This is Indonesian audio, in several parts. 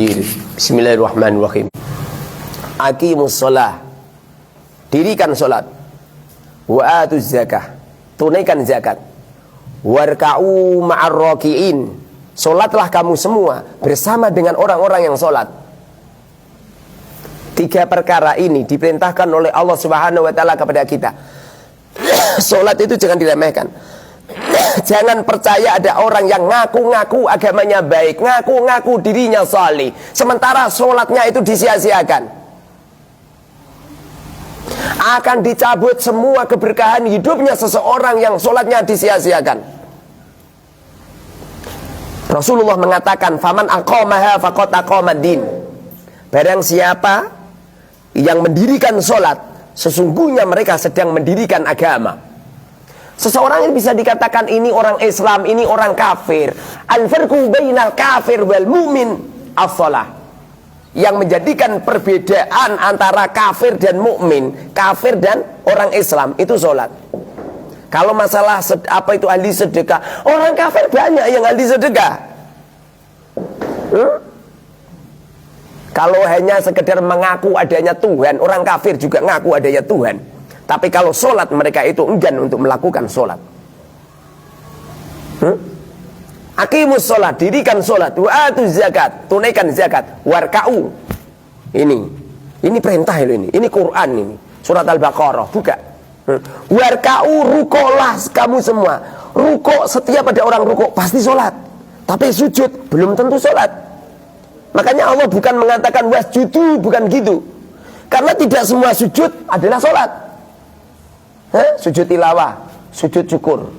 Majid. Bismillahirrahmanirrahim. Aqimus shalah, dirikan salat. Wa atuz zakah, tunaikan zakat. Warka'u ma'ar raki'in, salatlah kamu semua bersama dengan orang-orang yang salat. Tiga perkara ini diperintahkan oleh Allah Subhanahu wa taala kepada kita. Salat itu jangan diremehkan. Jangan percaya ada orang yang ngaku-ngaku agamanya baik, ngaku-ngaku dirinya salih, sementara sholatnya itu disia-siakan. Akan dicabut semua keberkahan hidupnya seseorang yang sholatnya disia-siakan. Rasulullah mengatakan, faman aqamaha faqad aqamad-din. Barang siapa yang mendirikan sholat, sesungguhnya mereka sedang mendirikan agama. Seseorang ini bisa dikatakan ini orang Islam, ini orang kafir. Al-farqu bainal kafir wal mu'min as-shalah. Yang menjadikan perbedaan antara kafir dan mukmin, kafir dan orang Islam itu sholat. Kalau masalah apa itu ahli sedekah, orang kafir banyak yang ahli sedekah. Kalau hanya sekedar mengaku adanya Tuhan, orang kafir juga ngaku adanya Tuhan. Tapi kalau sholat mereka itu enggan untuk melakukan sholat. Aqimus sholat, dirikan sholat. Wa atuz zakat, tunaikan zakat. Warka'u, ini perintah ini Quran ini. Surat Al-Baqarah, buka. Warka'u, rukolah kamu semua. Rukuk, setiap ada orang rukuk pasti sholat. Tapi sujud belum tentu sholat. Makanya Allah bukan mengatakan wasjudu, bukan gitu. Karena tidak semua sujud adalah sholat. Sujud tilawah, sujud syukur,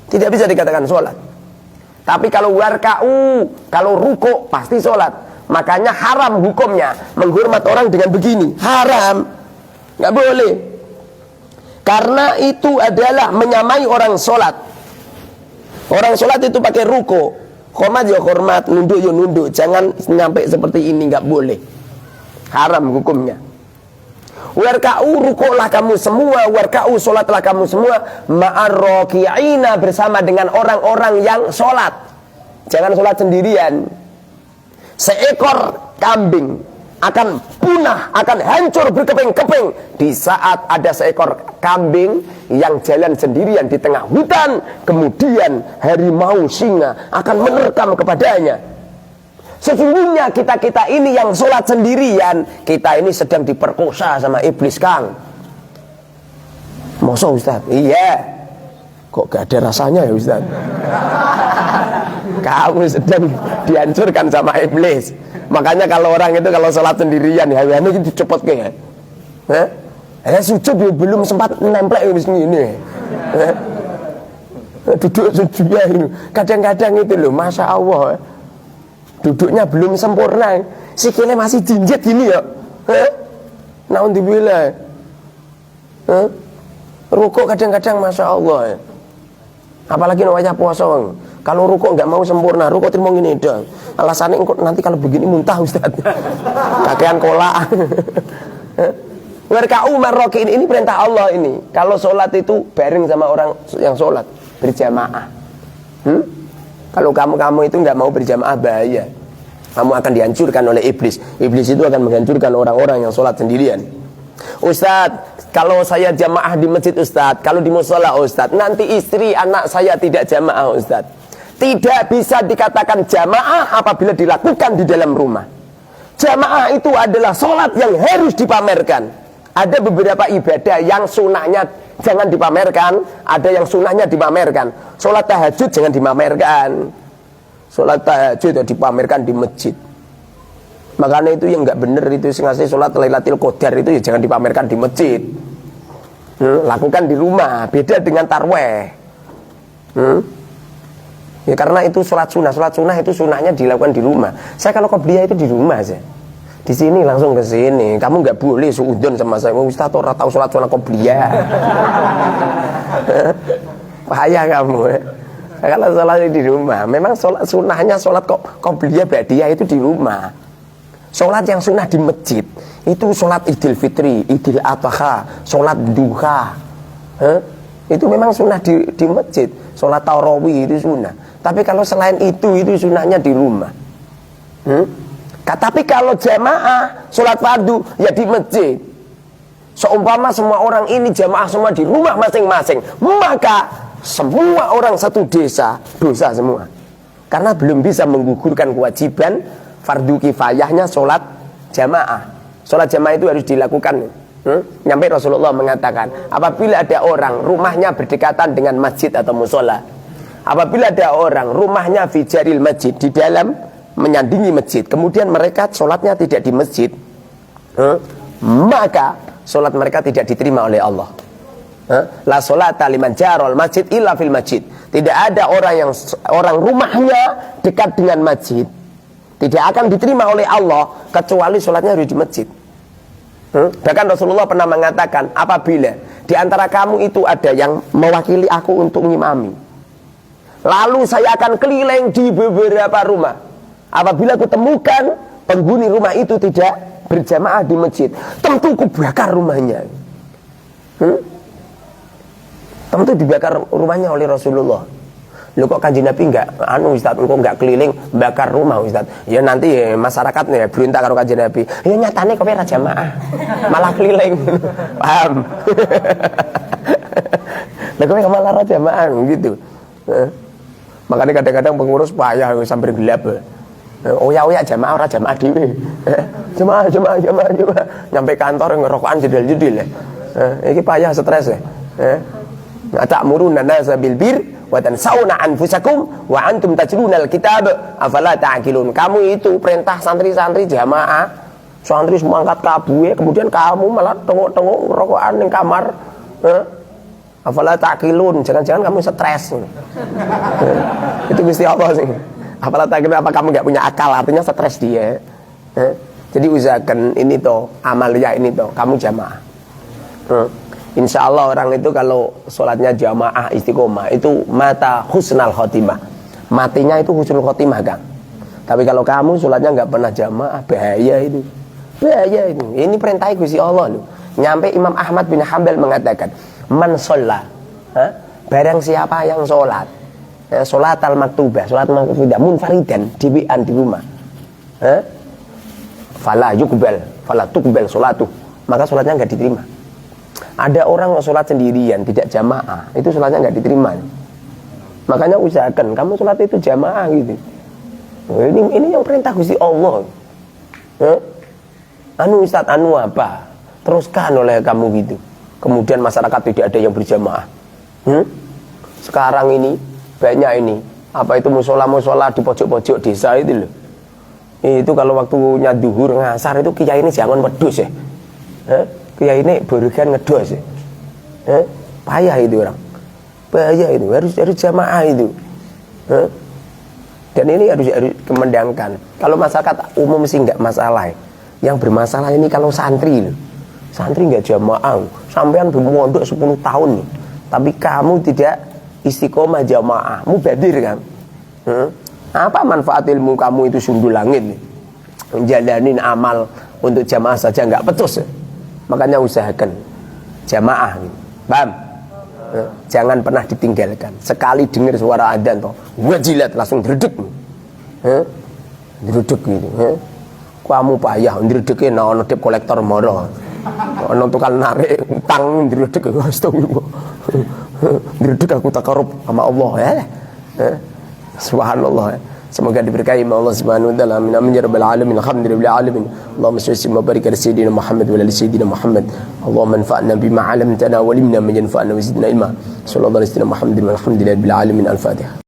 tidak bisa dikatakan sholat. Tapi kalau warka'u, kalau rukuk pasti sholat. Makanya haram hukumnya menghormat orang dengan begini, haram, nggak boleh. Karena itu adalah menyamai orang sholat. Orang sholat itu pakai rukuk, hormat ya hormat, nunduk ya nunduk, jangan nyampe seperti ini, nggak boleh, haram hukumnya. Warka'u, rukuklah kamu semua. Warka'u, sholatlah kamu semua. Ma'ar raki'ina, bersama dengan orang-orang yang sholat. Jangan sholat sendirian. Seekor kambing akan punah, akan hancur berkeping-keping di saat ada seekor kambing yang jalan sendirian di tengah hutan. Kemudian harimau singa akan menerkam kepadanya. Sesungguhnya kita ini yang sholat sendirian, kita ini sedang diperkosa sama iblis, Kang. Masa Ustaz? Iya. Kok gak ada rasanya ya Ustaz? Kamu sedang dihancurkan sama iblis. Makanya kalau orang itu kalau sholat sendirian, hawa-hawa itu cepet kayak. Sujud belum sempat nemplek ini. Duduk sujudnya ini. Kadang-kadang itu loh, Masya Allah. Duduknya belum sempurna, sikilnya masih jinjit gini ya. Naudzubillah. Rukuk kadang-kadang Masya Allah. Apalagi namanya puasa. Kalau rukuk nggak mau sempurna, rukuk terima gini dong. Alasannya nanti kalau begini muntah Ustaz. Kakean kolak. Warka'u marrokin, ini perintah Allah ini. Kalau sholat itu bareng sama orang yang sholat berjamaah. Kalau kamu itu nggak mau berjamaah, bahaya. Kamu akan dihancurkan oleh iblis. Iblis itu akan menghancurkan orang-orang yang sholat sendirian. Ustadz, kalau saya jamaah di masjid Ustadz, kalau di musola Ustadz, nanti istri anak saya tidak jamaah Ustadz. Tidak bisa dikatakan jamaah apabila dilakukan di dalam rumah. Jamaah itu adalah sholat yang harus dipamerkan. Ada beberapa ibadah yang sunahnya jangan dipamerkan, ada yang sunahnya dipamerkan. Sholat tahajud jangan dipamerkan. Sholat tahajud dipamerkan di masjid. Makanya itu yang nggak bener itu, ngasih sholat Lailatul Qadar itu ya jangan dipamerkan di masjid. Lakukan di rumah, beda dengan tarweh. Ya karena itu sholat sunnah itu sunnahnya dilakukan di rumah. Saya kalau qobliyah itu di rumah saya. Di sini langsung ke sini. Kamu nggak boleh suudon sama saya. Ustaz ora tahu sholat qobliyah. Bahaya kamu. Kalau sholat di rumah, memang sholat sunnahnya sholat qobliyah ba'diyah itu di rumah. Sholat yang sunnah di masjid itu sholat Idul Fitri, Idul Adha, sholat duha. Itu memang sunnah di masjid. Sholat tarawih itu sunnah. Tapi kalau selain itu sunnahnya di rumah. Tapi kalau jamaah sholat fardu ya di masjid. Seumpama semua orang ini jamaah semua di rumah masing-masing, maka semua orang satu desa dosa semua. Karena belum bisa menggugurkan kewajiban fardu kifayahnya sholat jamaah. Sholat jamaah itu harus dilakukan. Nyampe Rasulullah mengatakan, apabila ada orang rumahnya berdekatan dengan masjid atau musola, apabila ada orang rumahnya fi jaril masjid, di dalam menyandingi masjid, kemudian mereka sholatnya tidak di masjid, maka sholat mereka tidak diterima oleh Allah. La sholata liman jarol masjid illa fil masjid. Tidak ada orang rumahnya dekat dengan masjid, tidak akan diterima oleh Allah kecuali sholatnya harus di masjid. Bahkan Rasulullah pernah mengatakan, apabila di antara kamu itu ada yang mewakili aku untuk ngimami, lalu saya akan keliling di beberapa rumah. Apabila aku temukan penghuni rumah itu tidak berjamaah di masjid, tentu aku bakar rumahnya. Tentu dibakar rumahnya oleh Rasulullah. Loh kok kanjeng Nabi enggak Ustaz, engko enggak keliling bakar rumah Ustaz. Ya nanti masyarakat nih berontak karo kanjeng Nabi. Ya nyatane kowe ora jamaah, malah keliling. Paham? Lah kowe malah ora jamaah gitu. Makanya kadang-kadang pengurus payah sampai gelap. Oh ya jamaah ora jamaah dhewe. Jamaah. Nyampe kantor ngerokokan jedel-jedel. Iki payah stres ya. Ta'muruna nasa bil bir wa tansawna anfusakum wa antum tajlunal kitab afala ta'qilun. Kamu itu perintah santri-santri jamaah, santri semua angkat kabuhe, kemudian kamu malah tengok-tengok rokokan ning kamar. Afala ta'qilun, jangan-jangan kamu stres. Itu Gusti Allah sih. Afala ta'qilun, apa kamu enggak punya akal? Artinya stres dia. Jadi usahakan ini toh, amalia ini toh, kamu jamaah. Insya Allah orang itu kalau sholatnya jamaah istiqomah itu mata husnal khotimah, matinya itu husnul khotimah kan. Tapi kalau kamu sholatnya nggak pernah jamaah, bahaya itu. Ini perintah Gusti Allah loh. Nyampe Imam Ahmad bin Hanbal mengatakan, man sholat, barang siapa yang sholat, sholat al maktubah, sholat maktubah munfaridan dibian di rumah, fala tukbal sholatuh, maka sholatnya nggak diterima. Ada orang sholat sendirian tidak jamaah, itu sholatnya nggak diterima. Makanya usahakan kamu sholat itu jamaah gitu. Ini yang perintah Gusti Allah. Anu Ustaz, anu apa? Teruskan oleh kamu gitu. Kemudian masyarakat tidak ada yang berjamaah. Sekarang ini banyak ini apa itu musola di pojok-pojok desa itu loh. Itu kalau waktunya duhur ngasar itu kiai ini jangan wedhus ya. Kiai ini berikan ngedos ya. Payah itu orang. Payah itu harus jamaah itu. Dan ini harus kemendangkan. Kalau masyarakat umum sih nggak masalah. Yang bermasalah ini kalau santri loh. Santri nggak jamaah. Sampean bermondok 10 tahun nih. Tapi kamu tidak istiqomah jamaah. Mubadir kan? Apa manfaat ilmu kamu itu sundul langit nih? Menjalanin amal untuk jamaah saja nggak pecus ya? Makanya usahakan jamaah gitu. Paham? Jangan pernah ditinggalkan. Sekali dengar suara adzan toh, wajilat langsung dredeg. Dredeg gitu, Kamu payah ndredege ana dep kolektor moro. Ana tukang narik utang ndredeg astagfirullah. Ndredeg aku takarub sama Allah ya. Subhanallah. Semoga diberkahi Allah Subhanahu wa taala. Amin ya rabbal alamin. Alhamdulillah alamin. Allahumma shalli wa barik ala sayyidina Muhammad wa ala sayyidina Muhammad. Allahumma anfa'na bima 'allamtana wa limna ma yanfa'una wa zidna ilma. Sallallahu alaihi wa sallam Muhammadin walhamdulillahi rabbil alamin. Al-Fatihah.